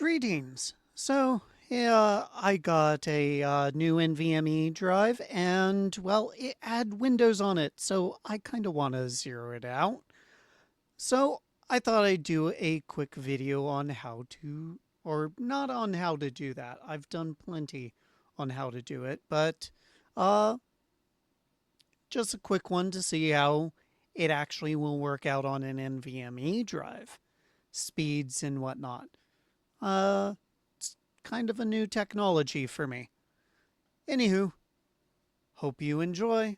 Greetings. So, yeah, I got a new NVMe drive and, well, it had Windows on it, so I kind of want to zero it out. So, I thought I'd do a quick video on how to, or not on how to do that. I've done plenty on how to do it, but uh, just a quick one to see how it actually will work out on an NVMe drive, speeds and whatnot. It's kind of a new technology for me. Anywho, hope you enjoy.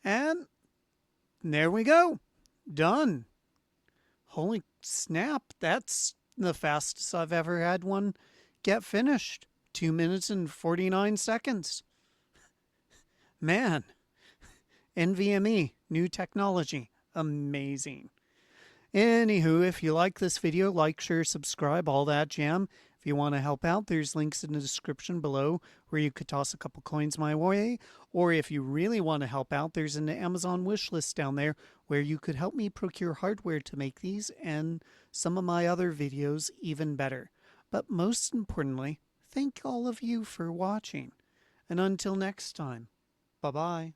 And there we go. Done. Holy snap, that's the fastest I've ever had one get finished. 2 minutes and 49 seconds. Man, NVMe, new technology. Amazing. Anywho, if you like this video, like, share, subscribe, all that jam. If you want to help out, there's links in the description below where you could toss a couple coins my way. Or if you really want to help out, there's an Amazon wish list down there where you could help me procure hardware to make these and some of my other videos even better. But most importantly, thank all of you for watching. And until next time, bye-bye.